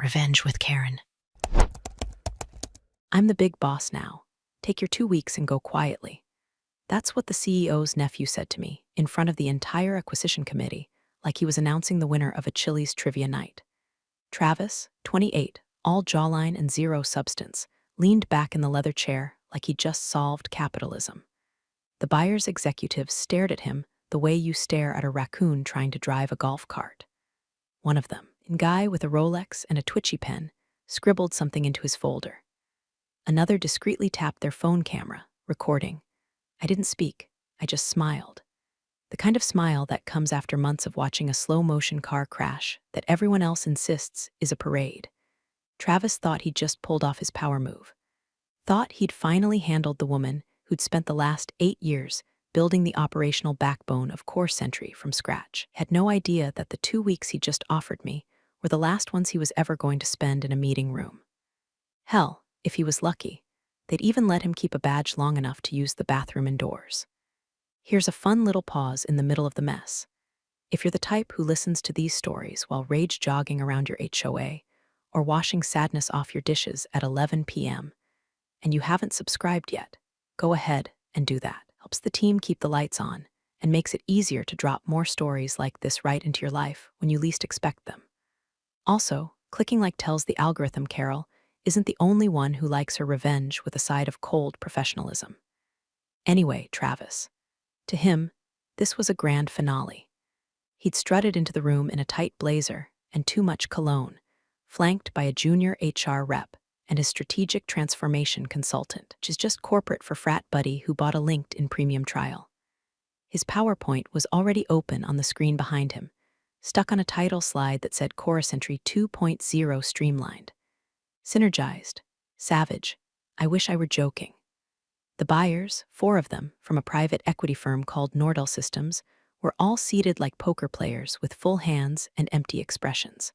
Revenge with Karen. I'm the big boss now. Take your 2 weeks and go quietly. That's what the CEO's nephew said to me in front of the entire acquisition committee, like he was announcing the winner of a Chili's trivia night. Travis, 28, all jawline and zero substance, leaned back in the leather chair like he'd just solved capitalism. The buyer's executives stared at him the way you stare at a raccoon trying to drive a golf cart. One of them, a guy with a Rolex and a twitchy pen, scribbled something into his folder. Another discreetly tapped their phone camera, recording. I didn't speak, I just smiled. The kind of smile that comes after months of watching a slow-motion car crash that everyone else insists is a parade. Travis thought he'd just pulled off his power move. Thought he'd finally handled the woman who'd spent the last 8 years building the operational backbone of Core Sentry from scratch. Had no idea that the 2 weeks he just offered me were the last ones he was ever going to spend in a meeting room. Hell, if he was lucky, they'd even let him keep a badge long enough to use the bathroom indoors. Here's a fun little pause in the middle of the mess. If you're the type who listens to these stories while rage jogging around your HOA or washing sadness off your dishes at 11 p.m., and you haven't subscribed yet, go ahead and do that. Helps the team keep the lights on and makes it easier to drop more stories like this right into your life when you least expect them. Also, clicking like tells the algorithm Carol isn't the only one who likes her revenge with a side of cold professionalism. Anyway, Travis. To him, this was a grand finale. He'd strutted into the room in a tight blazer and too much cologne, flanked by a junior HR rep and his strategic transformation consultant, which is just corporate for frat buddy who bought a LinkedIn premium trial. His PowerPoint was already open on the screen behind him, stuck on a title slide that said Core Sentry 2.0 streamlined. Synergized. Savage. I wish I were joking. The buyers, 4 of them, from a private equity firm called Nordell Systems, were all seated like poker players with full hands and empty expressions.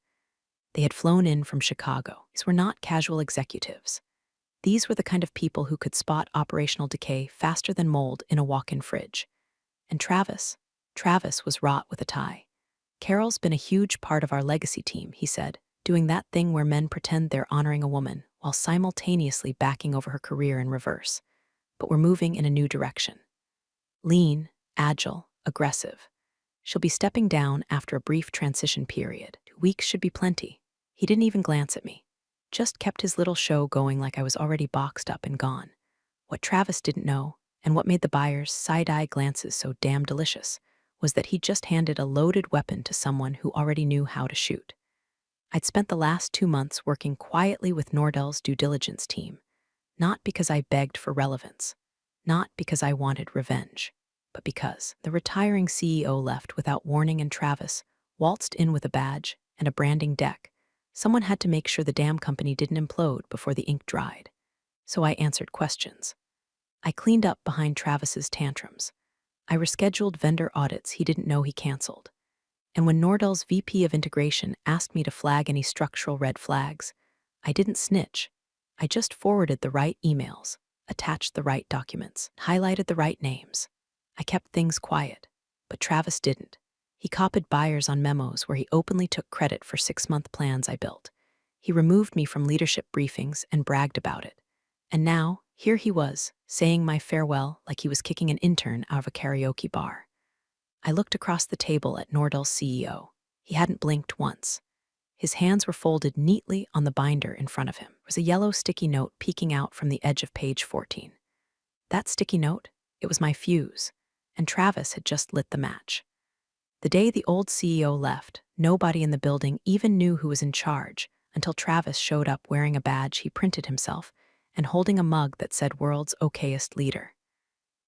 They had flown in from Chicago. These were not casual executives. These were the kind of people who could spot operational decay faster than mold in a walk-in fridge. And Travis was wrought with a tie. Carol's been a huge part of our legacy team, he said, doing that thing where men pretend they're honoring a woman while simultaneously backing over her career in reverse. But we're moving in a new direction. Lean, agile, aggressive. She'll be stepping down after a brief transition period. 2 weeks should be plenty. He didn't even glance at me. Just kept his little show going like I was already boxed up and gone. What Travis didn't know, and what made the buyer's side-eye glances so damn delicious, was that he'd just handed a loaded weapon to someone who already knew how to shoot. I'd spent the last 2 months working quietly with Nordell's due diligence team, not because I begged for relevance, not because I wanted revenge, but because the retiring CEO left without warning and Travis waltzed in with a badge and a branding deck. Someone had to make sure the damn company didn't implode before the ink dried. So I answered questions. I cleaned up behind Travis's tantrums. I rescheduled vendor audits he didn't know he canceled. And when Nordell's VP of integration asked me to flag any structural red flags, I didn't snitch. I just forwarded the right emails, attached the right documents, highlighted the right names. I kept things quiet, but Travis didn't. He copied buyers on memos where he openly took credit for 6-month plans I built. He removed me from leadership briefings and bragged about it. And now, here he was, saying my farewell like he was kicking an intern out of a karaoke bar. I looked across the table at Nordell's CEO. He hadn't blinked once. His hands were folded neatly on the binder in front of him. There was a yellow sticky note peeking out from the edge of page 14. That sticky note, it was my fuse, and Travis had just lit the match. The day the old CEO left, nobody in the building even knew who was in charge until Travis showed up wearing a badge he printed himself and holding a mug that said World's Okayest Leader.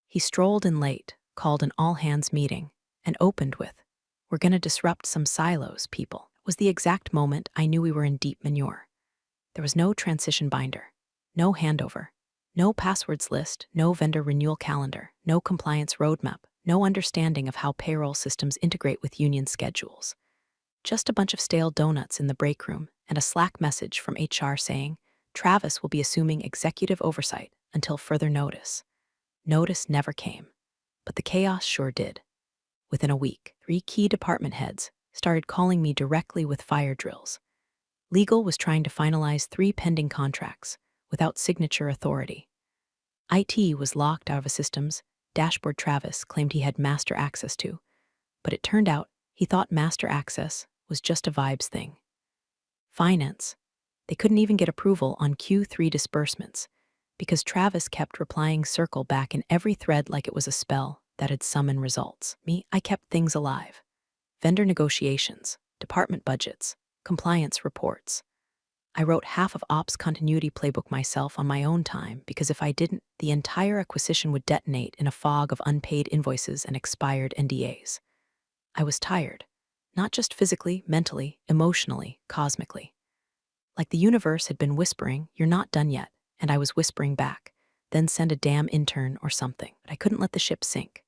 He strolled in late, called an all-hands meeting, and opened with, "We're gonna disrupt some silos, people." It was the exact moment I knew we were in deep manure. There was no transition binder, no handover, no passwords list, no vendor renewal calendar, no compliance roadmap, no understanding of how payroll systems integrate with union schedules. Just a bunch of stale donuts in the break room and a Slack message from HR saying, Travis will be assuming executive oversight until further notice. Notice never came, but the chaos sure did. Within a week, 3 key department heads started calling me directly with fire drills. Legal was trying to finalize 3 pending contracts without signature authority. IT was locked out of a systems dashboard Travis claimed he had master access to, but it turned out he thought master access was just a vibes thing. Finance. They couldn't even get approval on Q3 disbursements because Travis kept replying circle back in every thread like it was a spell that had summoned results. Me, I kept things alive. Vendor negotiations, department budgets, compliance reports. I wrote half of Ops continuity playbook myself on my own time because if I didn't, the entire acquisition would detonate in a fog of unpaid invoices and expired NDAs. I was tired, not just physically, mentally, emotionally, cosmically. Like the universe had been whispering, "You're not done yet," and I was whispering back, "Then send a damn intern or something." But I couldn't let the ship sink.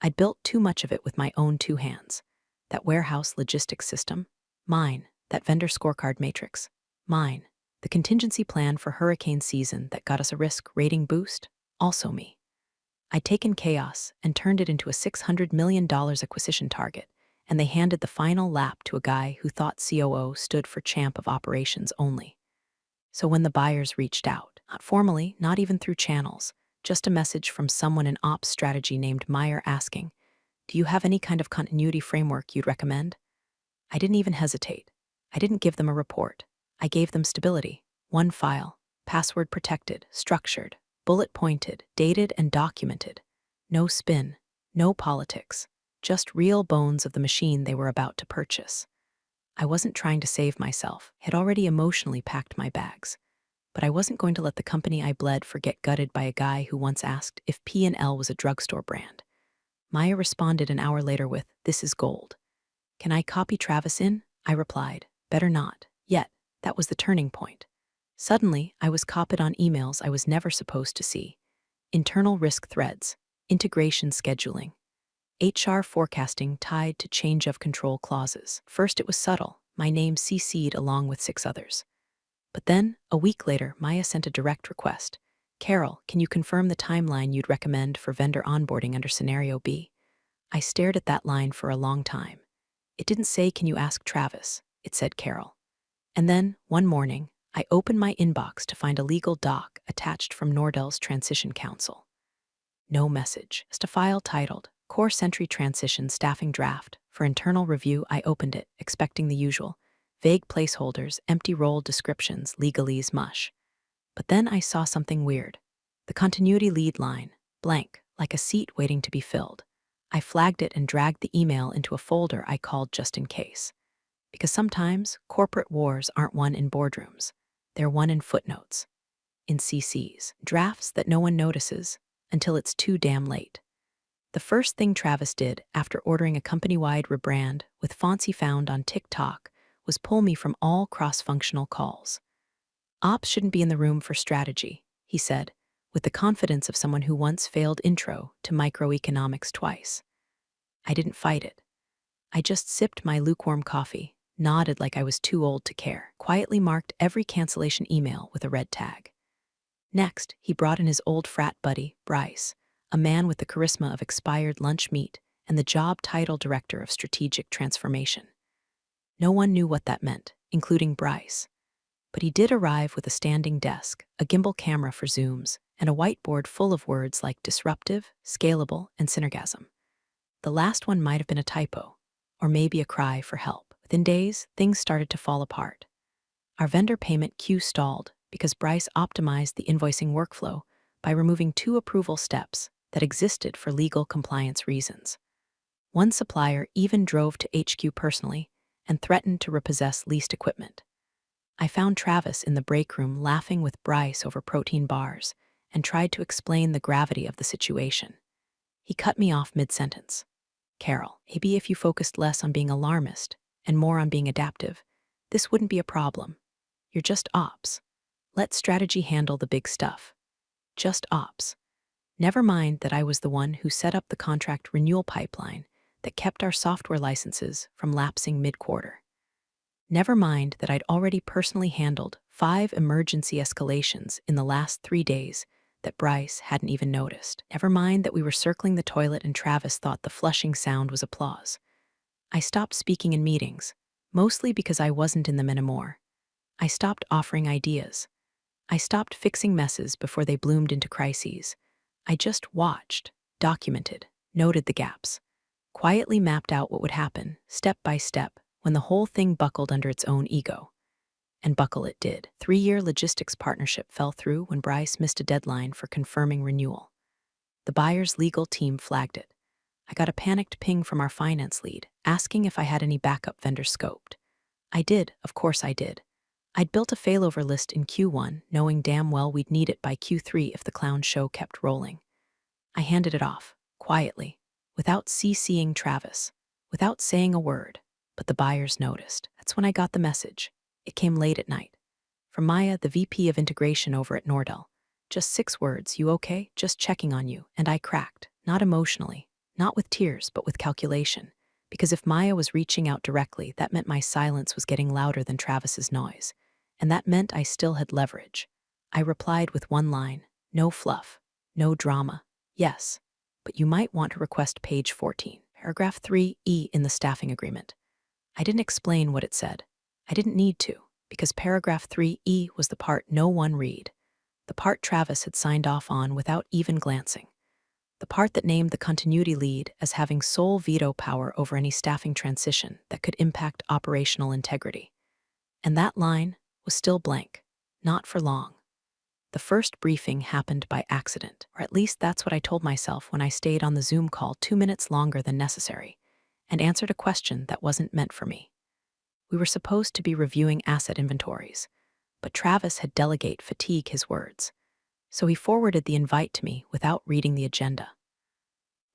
I'd built too much of it with my own 2 hands. That warehouse logistics system, mine. That vendor scorecard matrix, mine. The contingency plan for hurricane season that got us a risk rating boost, also me. I'd taken chaos and turned it into a $600 million acquisition target, and they handed the final lap to a guy who thought COO stood for champ of operations only. So when the buyers reached out, not formally, not even through channels, just a message from someone in ops strategy named Meyer asking, "Do you have any kind of continuity framework you'd recommend?" I didn't even hesitate. I didn't give them a report. I gave them stability. One file, password protected, structured, bullet pointed, dated and documented. No spin, no politics, just real bones of the machine they were about to purchase. I wasn't trying to save myself, had already emotionally packed my bags. But I wasn't going to let the company I bled for get gutted by a guy who once asked if P&L was a drugstore brand. Maya responded an hour later with, "This is gold. Can I copy Travis in?" I replied, "Better not. Yet, that was the turning point. Suddenly, I was copied on emails I was never supposed to see. Internal risk threads, integration scheduling, HR forecasting tied to change of control clauses. First it was subtle, my name CC'd along with 6 others. But then, a week later, Maya sent a direct request. "Carol, can you confirm the timeline you'd recommend for vendor onboarding under Scenario B?" I stared at that line for a long time. It didn't say, "Can you ask Travis?" It said, "Carol." And then, one morning, I opened my inbox to find a legal doc attached from Nordel's Transition Council. No message, just a file titled Core Sentry Transition Staffing Draft. For internal review, I opened it, expecting the usual. Vague placeholders, empty role descriptions, legalese mush. But then I saw something weird. The continuity lead line, blank, like a seat waiting to be filled. I flagged it and dragged the email into a folder I called just in case. Because sometimes corporate wars aren't won in boardrooms. They're won in footnotes, in CCs, drafts that no one notices until it's too damn late. The first thing Travis did after ordering a company-wide rebrand with fonts he found on TikTok was pull me from all cross-functional calls. "Ops shouldn't be in the room for strategy," he said, with the confidence of someone who once failed intro to microeconomics twice. I didn't fight it. I just sipped my lukewarm coffee, nodded like I was too old to care, quietly marked every cancellation email with a red tag. Next, he brought in his old frat buddy, Bryce, a man with the charisma of expired lunch meat and the job title Director of Strategic Transformation. No one knew what that meant, including Bryce. But he did arrive with a standing desk, a gimbal camera for zooms, and a whiteboard full of words like disruptive, scalable, and synergasm. The last one might have been a typo, or maybe a cry for help. Within days, things started to fall apart. Our vendor payment queue stalled because Bryce optimized the invoicing workflow by removing 2 approval steps that existed for legal compliance reasons. One supplier even drove to HQ personally and threatened to repossess leased equipment. I found Travis in the break room laughing with Bryce over protein bars and tried to explain the gravity of the situation. He cut me off mid-sentence. "Carol, maybe if you focused less on being alarmist and more on being adaptive, this wouldn't be a problem. You're just ops. Let strategy handle the big stuff. Just ops." Never mind that I was the one who set up the contract renewal pipeline that kept our software licenses from lapsing mid-quarter. Never mind that I'd already personally handled 5 emergency escalations in the last 3 days that Bryce hadn't even noticed. Never mind that we were circling the toilet and Travis thought the flushing sound was applause. I stopped speaking in meetings, mostly because I wasn't in them anymore. I stopped offering ideas. I stopped fixing messes before they bloomed into crises. I just watched, documented, noted the gaps, quietly mapped out what would happen, step by step, when the whole thing buckled under its own ego. And buckle it did. 3-year logistics partnership fell through when Bryce missed a deadline for confirming renewal. The buyer's legal team flagged it. I got a panicked ping from our finance lead, asking if I had any backup vendors scoped. I did, of course I did. I'd built a failover list in Q1, knowing damn well we'd need it by Q3 if the clown show kept rolling. I handed it off, quietly, without CCing Travis, without saying a word, but the buyers noticed. That's when I got the message. It came late at night. From Maya, the VP of integration over at Nordell. Just 6 words, "You okay? Just checking on you." And I cracked, not emotionally, not with tears, but with calculation. Because if Maya was reaching out directly, that meant my silence was getting louder than Travis's noise. And that meant I still had leverage. I replied with one line, no fluff, no drama. Yes, but you might want to request page 14, paragraph 3E in the staffing agreement. I didn't explain what it said. I didn't need to, because paragraph 3E was the part no one read, the part Travis had signed off on without even glancing, the part that named the continuity lead as having sole veto power over any staffing transition that could impact operational integrity. And that line was still blank, not for long. The first briefing happened by accident, or at least that's what I told myself when I stayed on the Zoom call 2 minutes longer than necessary and answered a question that wasn't meant for me. We were supposed to be reviewing asset inventories, but Travis had delegate fatigue his words, so he forwarded the invite to me without reading the agenda.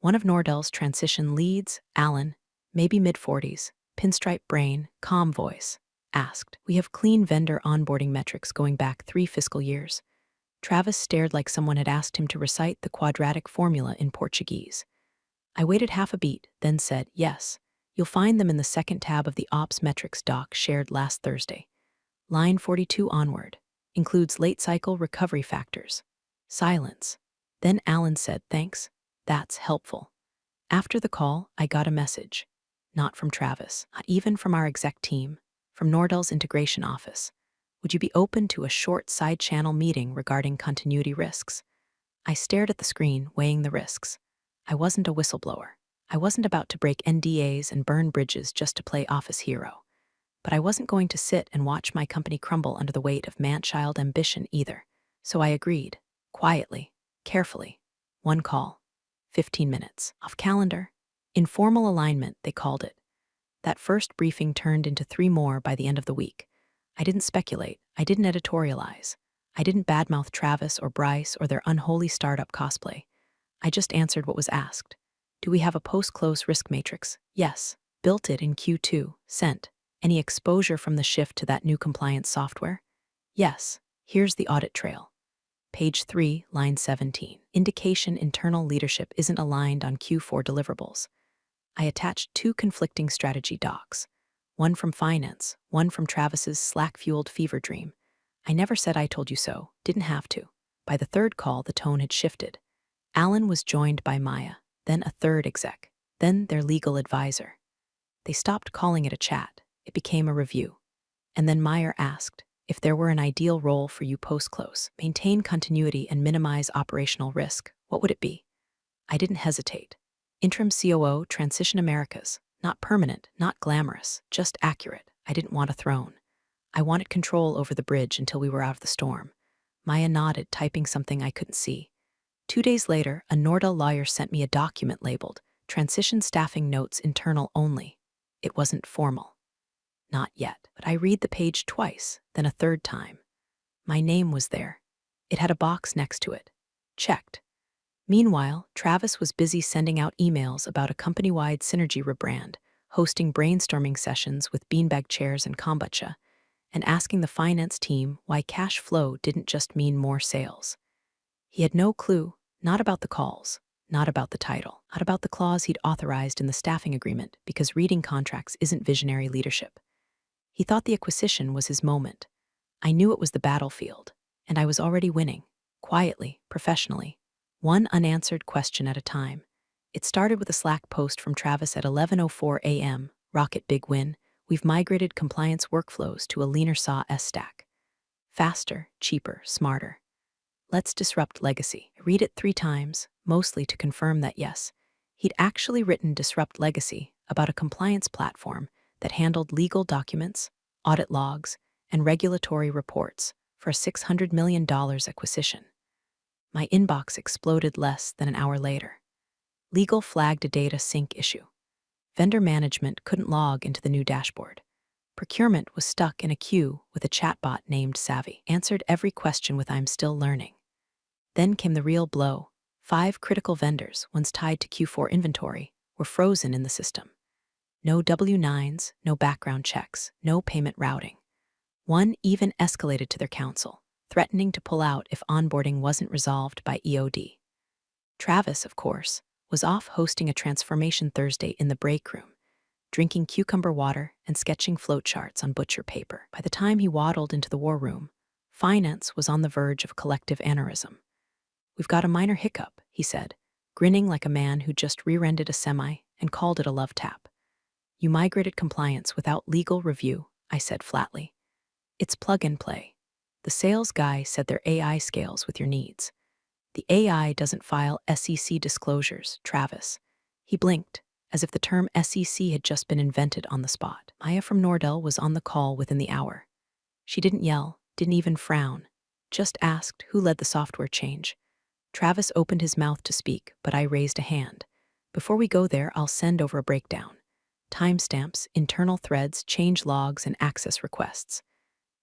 One of Nordell's transition leads, Alan, maybe mid-40s, pinstripe brain, calm voice, asked, "We have clean vendor onboarding metrics going back 3 fiscal years." Travis stared like someone had asked him to recite the quadratic formula in Portuguese. I waited half a beat, then said, "Yes. You'll find them in the second tab of the Ops Metrics doc shared last Thursday. Line 42 onward. Includes late cycle recovery factors." Silence. Then Alan said, "Thanks. That's helpful." After the call, I got a message. Not from Travis, not even from our exec team, from Nordell's integration office. "Would you be open to a short side-channel meeting regarding continuity risks?" I stared at the screen, weighing the risks. I wasn't a whistleblower. I wasn't about to break NDAs and burn bridges just to play office hero. But I wasn't going to sit and watch my company crumble under the weight of man-child ambition either. So I agreed, quietly, carefully. 1 call, 15 minutes, off calendar. Informal alignment, they called it. That first briefing turned into 3 more by the end of the week. I didn't speculate. I didn't editorialize. I didn't badmouth Travis or Bryce or their unholy startup cosplay. I just answered what was asked. "Do we have a post-close risk matrix?" "Yes." "Built it in Q2. Sent." "Any exposure from the shift to that new compliance software?" "Yes." "Here's the audit trail." Page 3, line 17. Indication internal leadership isn't aligned on Q4 deliverables. I attached 2 conflicting strategy docs. One from finance, one from Travis's Slack-fueled fever dream. I never said "I told you so," didn't have to. By the 3rd call, the tone had shifted. Alan was joined by Maya, then a 3rd exec, then their legal advisor. They stopped calling it a chat. It became a review. And then Meyer asked, "If there were an ideal role for you post-close, maintain continuity and minimize operational risk, what would it be?" I didn't hesitate. Interim COO, Transition Americas. Not permanent, not glamorous, just accurate. I didn't want a throne. I wanted control over the bridge until we were out of the storm. Maya nodded, typing something I couldn't see. 2 days later, a Nordell lawyer sent me a document labeled Transition Staffing Notes Internal Only. It wasn't formal. Not yet, but I read the page twice, then a 3rd time. My name was there. It had a box next to it. Checked. Meanwhile, Travis was busy sending out emails about a company-wide synergy rebrand, hosting brainstorming sessions with beanbag chairs and kombucha, and asking the finance team why cash flow didn't just mean more sales. He had no clue, not about the calls, not about the title, not about the clause he'd authorized in the staffing agreement, because reading contracts isn't visionary leadership. He thought the acquisition was his moment. I knew it was the battlefield, and I was already winning, quietly, professionally, one unanswered question at a time. It started with a Slack post from Travis at 11:04 a.m., "Rocket big win. We've migrated compliance workflows to a leaner SAW stack. Faster, cheaper, smarter. Let's disrupt legacy. I read it 3 times, mostly to confirm that yes, he'd actually written Disrupt Legacy about a compliance platform that handled legal documents, audit logs, and regulatory reports for a $600 million acquisition. My inbox exploded less than an hour later. Legal flagged a data sync issue. Vendor management couldn't log into the new dashboard. Procurement was stuck in a queue with a chatbot named Savvy. Answered every question with "I'm still learning." Then came the real blow. 5 critical vendors, once tied to Q4 inventory, were frozen in the system. No W-9s, no background checks, no payment routing. One even escalated to their counsel, threatening to pull out if onboarding wasn't resolved by EOD. Travis, of course, was off hosting a transformation Thursday in the break room, drinking cucumber water and sketching flowcharts on butcher paper. By the time he waddled into the war room, finance was on the verge of collective aneurysm. "We've got a minor hiccup," he said, grinning like a man who just rear-ended a semi and called it a love tap. "You migrated compliance without legal review," I said flatly. "It's plug and play. The sales guy said their AI scales with your needs. The AI doesn't file SEC disclosures, Travis." He blinked, as if the term SEC had just been invented on the spot. Maya from Nordell was on the call within the hour. She didn't yell, didn't even frown, just asked who led the software change. Travis opened his mouth to speak, but I raised a hand. "Before we go there, I'll send over a breakdown. Timestamps, internal threads, change logs, and access requests."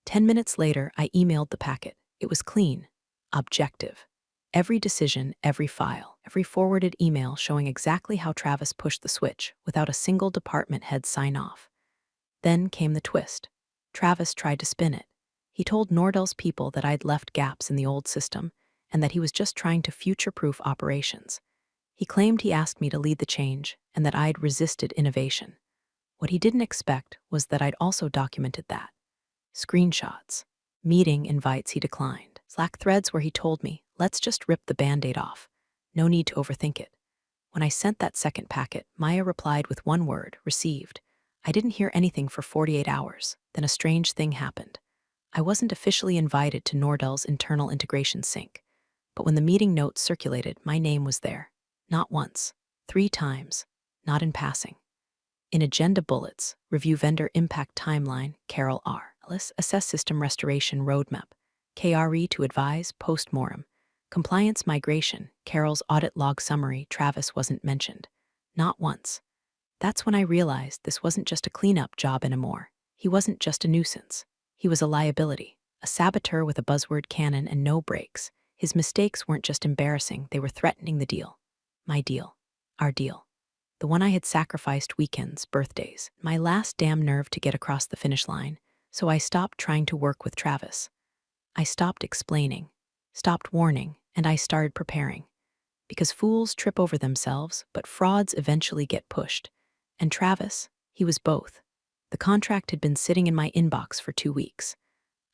10 minutes later, I emailed the packet. It was clean, objective. Every decision, every file, every forwarded email showing exactly how Travis pushed the switch without a single department head sign off. Then came the twist. Travis tried to spin it. He told Nordell's people that I'd left gaps in the old system and that he was just trying to future-proof operations. He claimed he asked me to lead the change and that I'd resisted innovation. What he didn't expect was that I'd also documented that. Screenshots, meeting invites he declined, Slack threads where he told me, "Let's just rip the Band-Aid off. No need to overthink it." When I sent that second packet, Maya replied with one word, "Received." I didn't hear anything for 48 hours. Then a strange thing happened. I wasn't officially invited to Nordell's internal integration sync, but when the meeting notes circulated, my name was there. Not once, 3 times, not in passing. In agenda bullets, review vendor impact timeline, Carol R. Ellis, assess system restoration roadmap, KRE to advise, post-mortem. Compliance migration, Carol's audit log summary, Travis wasn't mentioned. Not once. That's when I realized this wasn't just a cleanup job anymore. He wasn't just a nuisance. He was a liability, a saboteur with a buzzword cannon and no brakes. His mistakes weren't just embarrassing, they were threatening the deal. My deal. Our deal. The one I had sacrificed weekends, birthdays, my last damn nerve to get across the finish line, so I stopped trying to work with Travis. I stopped explaining, stopped warning, and I started preparing. Because fools trip over themselves, but frauds eventually get pushed. And Travis, he was both. The contract had been sitting in my inbox for 2 weeks.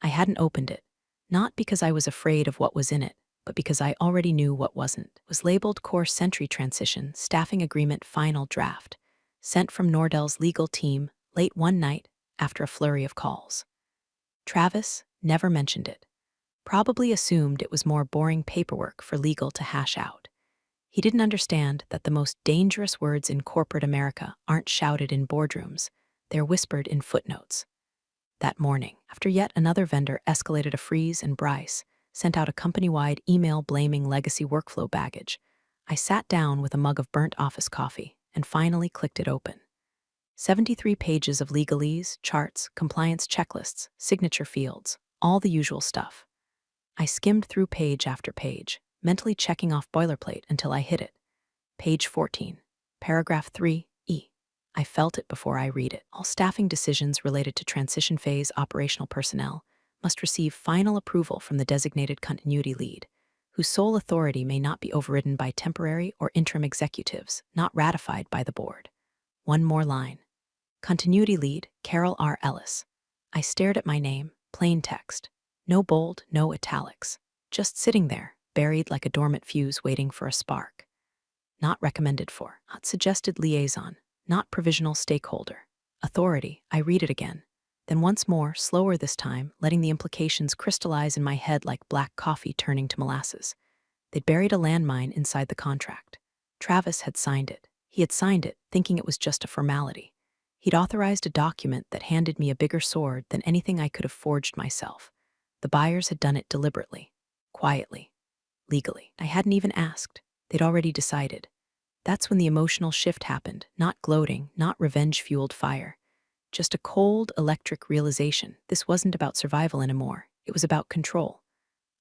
I hadn't opened it, not because I was afraid of what was in it, but because I already knew what wasn't. It was labeled Core Sentry Transition Staffing Agreement Final Draft, sent from Nordell's legal team late one night after a flurry of calls. Travis never mentioned it. Probably assumed it was more boring paperwork for legal to hash out. He didn't understand that the most dangerous words in corporate America aren't shouted in boardrooms, they're whispered in footnotes. That morning, after yet another vendor escalated a freeze and Bryce sent out a company-wide email blaming legacy workflow baggage, I sat down with a mug of burnt office coffee and finally clicked it open. 73 pages of legalese, charts, compliance checklists, signature fields, all the usual stuff. I skimmed through page after page, mentally checking off boilerplate until I hit it. Page 14, paragraph 3E. I felt it before I read it. All staffing decisions related to transition phase operational personnel must receive final approval from the designated continuity lead, whose sole authority may not be overridden by temporary or interim executives not ratified by the board. One more line. Continuity lead, Carol R. Ellis. I stared at my name, plain text. No bold, no italics. Just sitting there, buried like a dormant fuse waiting for a spark. Not recommended for, not suggested liaison, not provisional stakeholder. Authority. I read it again. Then once more, slower this time, letting the implications crystallize in my head like black coffee turning to molasses. They'd buried a landmine inside the contract. Travis had signed it. He had signed it, thinking it was just a formality. He'd authorized a document that handed me a bigger sword than anything I could have forged myself. The buyers had done it deliberately, quietly, legally. I hadn't even asked. They'd already decided. That's when the emotional shift happened, not gloating, not revenge-fueled fire. Just a cold, electric realization. This wasn't about survival anymore. It was about control.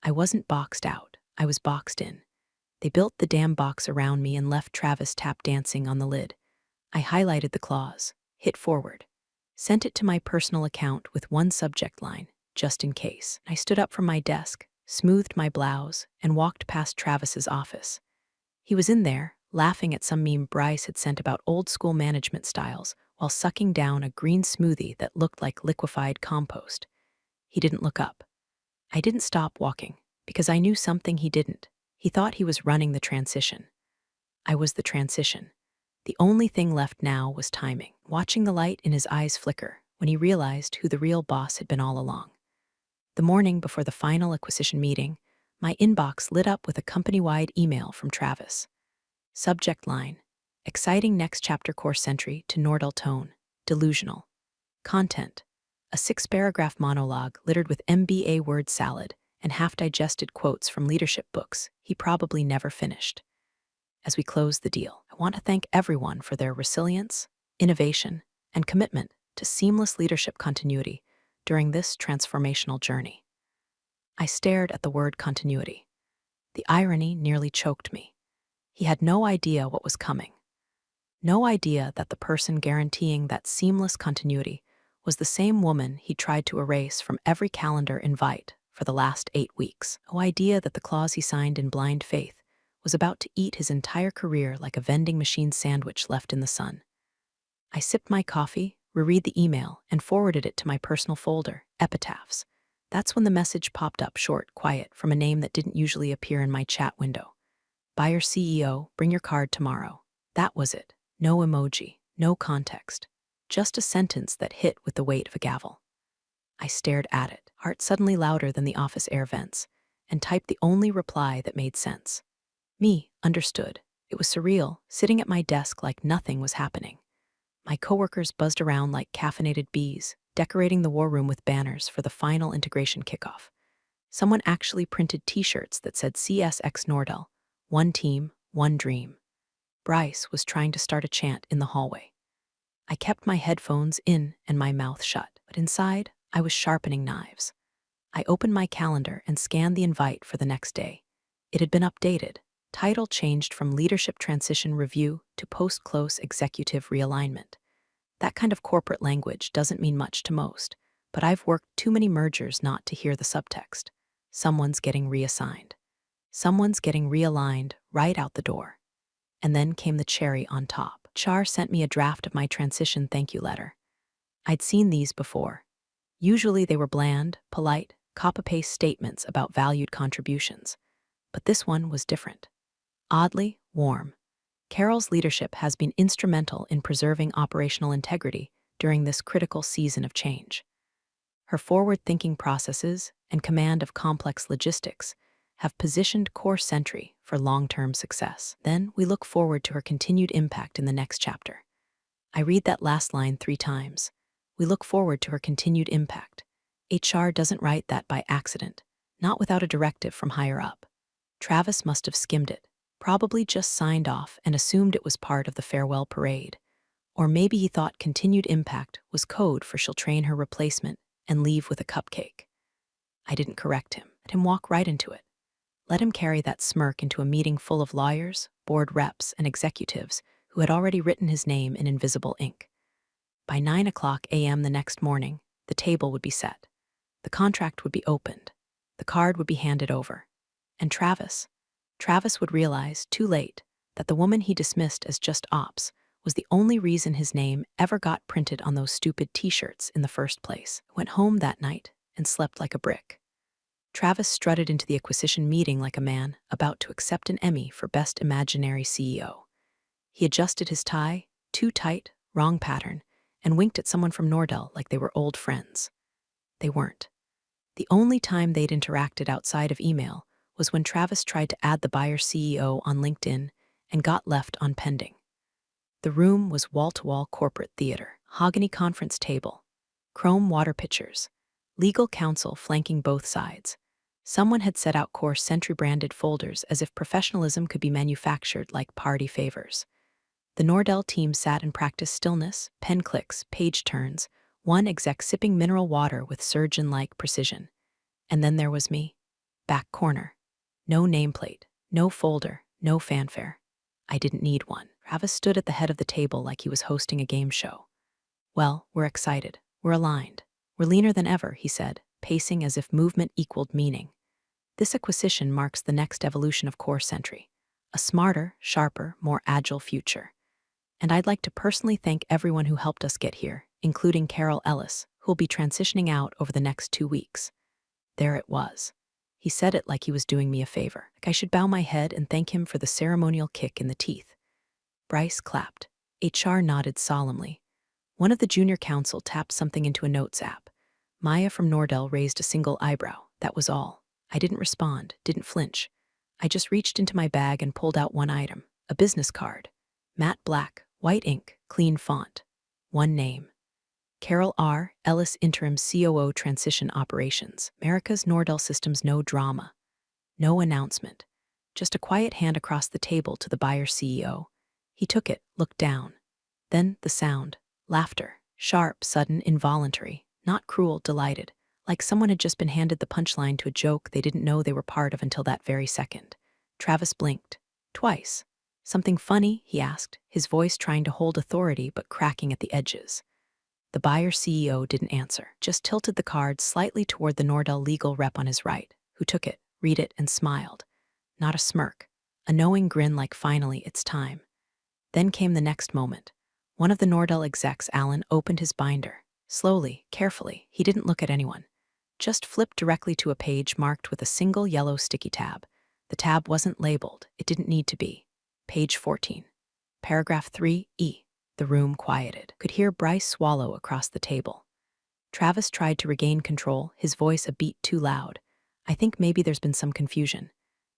I wasn't boxed out. I was boxed in. They built the damn box around me and left Travis tap dancing on the lid. I highlighted the clause, hit forward, sent it to my personal account with one subject line, just in case. I stood up from my desk, smoothed my blouse, and walked past Travis's office. He was in there, laughing at some meme Bryce had sent about old-school management styles while sucking down a green smoothie that looked like liquefied compost. He didn't look up. I didn't stop walking, because I knew something he didn't. He thought he was running the transition. I was the transition. The only thing left now was timing, watching the light in his eyes flicker when he realized who the real boss had been all along. The morning before the final acquisition meeting, my inbox lit up with a company-wide email from Travis. Subject line: exciting next chapter course entry to Nordal Tone, delusional. Content: a 6-paragraph monologue littered with MBA word salad and half-digested quotes from leadership books he probably never finished. As we close the deal, I want to thank everyone for their resilience, innovation, and commitment to seamless leadership continuity during this transformational journey. I stared at the word continuity. The irony nearly choked me. He had no idea what was coming. No idea that the person guaranteeing that seamless continuity was the same woman he tried to erase from every calendar invite for the last 8 weeks. No idea that the clause he signed in blind faith was about to eat his entire career like a vending machine sandwich left in the sun. I sipped my coffee, reread the email, and forwarded it to my personal folder, Epitaphs. That's when the message popped up short, quiet, from a name that didn't usually appear in my chat window. Buyer CEO, bring your card tomorrow. That was it. No emoji, no context. Just a sentence that hit with the weight of a gavel. I stared at it, heart suddenly louder than the office air vents, and typed the only reply that made sense. Me, understood. It was surreal, sitting at my desk like nothing was happening. My coworkers buzzed around like caffeinated bees, decorating the war room with banners for the final integration kickoff. Someone actually printed t-shirts that said CSX Nordal, one team, one dream. Bryce was trying to start a chant in the hallway. I kept my headphones in and my mouth shut, but inside, I was sharpening knives. I opened my calendar and scanned the invite for the next day. It had been updated. Title changed from Leadership Transition Review to Post-Close Executive Realignment. That kind of corporate language doesn't mean much to most, but I've worked too many mergers not to hear the subtext. Someone's getting reassigned. Someone's getting realigned right out the door. And then came the cherry on top. HR sent me a draft of my transition thank you letter. I'd seen these before. Usually they were bland, polite, copy-paste statements about valued contributions. But this one was different. Oddly warm. Carol's leadership has been instrumental in preserving operational integrity during this critical season of change. Her forward-thinking processes and command of complex logistics have positioned Core Sentry for long-term success. Then we look forward to her continued impact in the next chapter. I read that last line 3 times. We look forward to her continued impact. HR doesn't write that by accident, not without a directive from higher up. Travis must have skimmed it, probably just signed off and assumed it was part of the farewell parade. Or maybe he thought continued impact was code for she'll train her replacement and leave with a cupcake. I didn't correct him. Let him walk right into it. Let him carry that smirk into a meeting full of lawyers, board reps, and executives who had already written his name in invisible ink. By 9 a.m. the next morning, the table would be set. The contract would be opened. The card would be handed over. And Travis would realize, too late, that the woman he dismissed as just ops was the only reason his name ever got printed on those stupid t-shirts in the first place. I went home that night and slept like a brick. Travis strutted into the acquisition meeting like a man about to accept an Emmy for Best Imaginary CEO. He adjusted his tie, too tight, wrong pattern, and winked at someone from Nordell like they were old friends. They weren't. The only time they'd interacted outside of email was when Travis tried to add the buyer's CEO on LinkedIn and got left on pending. The room was wall-to-wall corporate theater, mahogany conference table, chrome water pitchers, legal counsel flanking both sides. Someone had set out Core Sentry-branded folders as if professionalism could be manufactured like party favors. The Nordell team sat and practiced stillness, pen clicks, page turns, one exec sipping mineral water with surgeon-like precision. And then there was me. Back corner. No nameplate, no folder, no fanfare. I didn't need one. Travis stood at the head of the table like he was hosting a game show. Well, we're excited. We're aligned. We're leaner than ever, he said, pacing as if movement equaled meaning. This acquisition marks the next evolution of Core Sentry, a smarter, sharper, more agile future. And I'd like to personally thank everyone who helped us get here, including Carol Ellis, who'll be transitioning out over the next 2 weeks. There it was. He said it like he was doing me a favor, like I should bow my head and thank him for the ceremonial kick in the teeth. Bryce clapped. HR nodded solemnly. One of the junior counsel tapped something into a notes app. Maya from Nordell raised a single eyebrow. That was all. I didn't respond, didn't flinch. I just reached into my bag and pulled out one item, a business card. Matte black, white ink, clean font. One name. Carol R. Ellis, Interim COO Transition Operations. America's Nordell Systems. No drama. No announcement. Just a quiet hand across the table to the buyer CEO. He took it, looked down. Then the sound. Laughter. Sharp, sudden, involuntary. Not cruel, delighted. Like someone had just been handed the punchline to a joke they didn't know they were part of until that very second. Travis blinked. Twice. Something funny, he asked, his voice trying to hold authority but cracking at the edges. The buyer CEO didn't answer, just tilted the card slightly toward the Nordell legal rep on his right, who took it, read it, and smiled. Not a smirk. A knowing grin like finally it's time. Then came the next moment. One of the Nordell execs, Alan, opened his binder. Slowly, carefully, he didn't look at anyone. Just flipped directly to a page marked with a single yellow sticky tab. The tab wasn't labeled. It didn't need to be. Page 14. Paragraph 3E. The room quieted. Could hear Bryce swallow across the table. Travis tried to regain control, his voice a beat too loud. I think maybe there's been some confusion.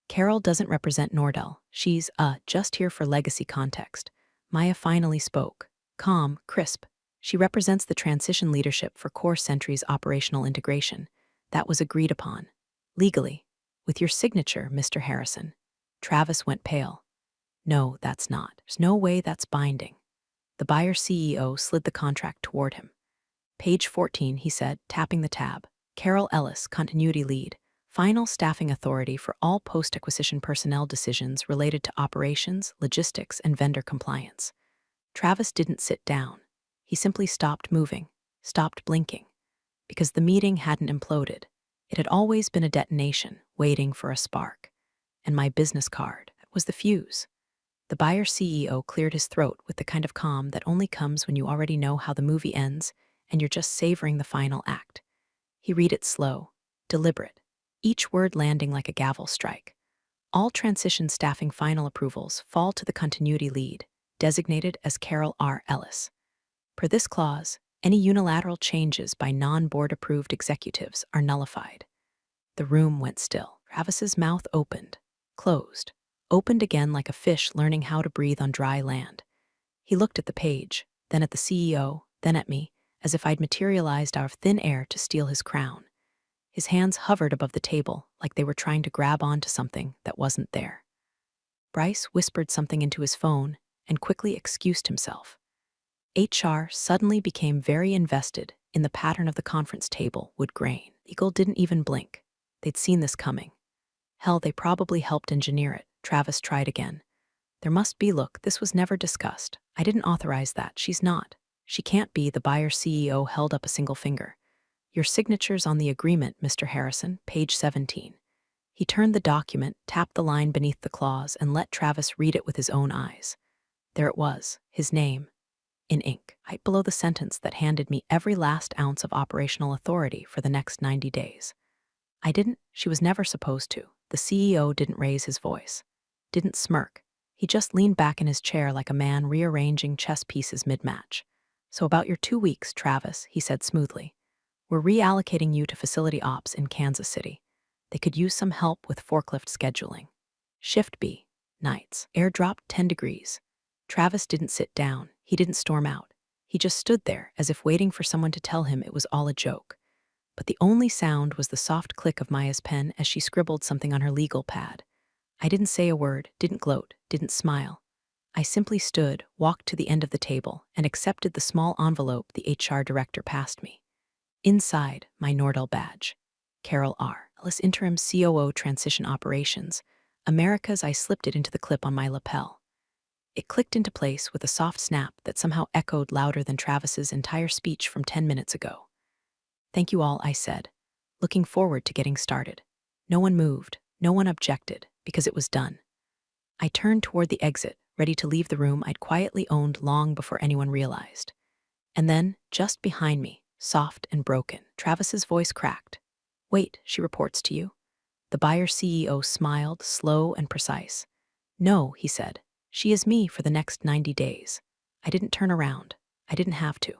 Carol doesn't represent Nordell. She's, just here for legacy context. Maya finally spoke. Calm, crisp. She represents the transition leadership for Core Sentry's operational integration. That was agreed upon. Legally. With your signature, Mr. Harrison. Travis went pale. No, that's not. There's no way that's binding. The buyer CEO slid the contract toward him. Page 14, he said, tapping the tab. Carol Ellis, continuity lead. Final staffing authority for all post-acquisition personnel decisions related to operations, logistics, and vendor compliance. Travis didn't sit down. He simply stopped moving, stopped blinking. Because the meeting hadn't imploded. It had always been a detonation, waiting for a spark. And my business card was the fuse. The buyer CEO cleared his throat with the kind of calm that only comes when you already know how the movie ends and you're just savoring the final act. He read it slow, deliberate, each word landing like a gavel strike. All transition staffing final approvals fall to the continuity lead, designated as Carol R. Ellis. Per this clause, any unilateral changes by non-board-approved executives are nullified. The room went still. Travis's mouth opened, closed, opened again like a fish learning how to breathe on dry land. He looked at the page, then at the CEO, then at me, as if I'd materialized out of thin air to steal his crown. His hands hovered above the table like they were trying to grab onto something that wasn't there. Bryce whispered something into his phone and quickly excused himself. HR suddenly became very invested in the pattern of the conference table would grain. Eagle didn't even blink. They'd seen this coming. Hell, they probably helped engineer it. Travis tried again. There must be. Look, this was never discussed. I didn't authorize that. She's not. She can't be. The buyer CEO held up a single finger. Your signature's on the agreement, Mr. Harrison, page 17. He turned the document, tapped the line beneath the clause, and let Travis read it with his own eyes. There it was, his name, in ink, right below the sentence that handed me every last ounce of operational authority for the next 90 days. I didn't. She was never supposed to. The CEO didn't raise his voice. Didn't smirk. He just leaned back in his chair like a man rearranging chess pieces mid-match. So about your 2 weeks, Travis, he said smoothly. We're reallocating you to facility ops in Kansas City. They could use some help with forklift scheduling. Shift B, nights. Air dropped 10 degrees. Travis didn't sit down. He didn't storm out. He just stood there as if waiting for someone to tell him it was all a joke. But the only sound was the soft click of Maya's pen as she scribbled something on her legal pad. I didn't say a word, didn't gloat, didn't smile. I simply stood, walked to the end of the table, and accepted the small envelope the HR director passed me. Inside, my Nordell badge. Carol R. Ellis Interim COO Transition Operations. Americas. I slipped it into the clip on my lapel. It clicked into place with a soft snap that somehow echoed louder than Travis's entire speech from 10 minutes ago. Thank you all, I said, looking forward to getting started. No one moved, no one objected, because it was done. I turned toward the exit, ready to leave the room I'd quietly owned long before anyone realized. And then, just behind me, soft and broken, Travis's voice cracked. Wait, she reports to you? The buyer CEO smiled, slow and precise. No, he said. She is me for the next 90 days. I didn't turn around. I didn't have to.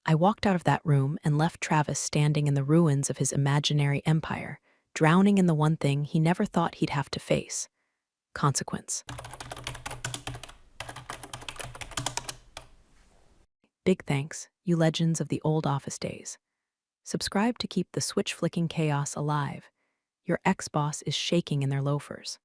I walked out of that room and left Travis standing in the ruins of his imaginary empire, drowning in the one thing he never thought he'd have to face: consequence. Big thanks, you legends of the old office days. Subscribe to keep the switch-flicking chaos alive. Your ex-boss is shaking in their loafers.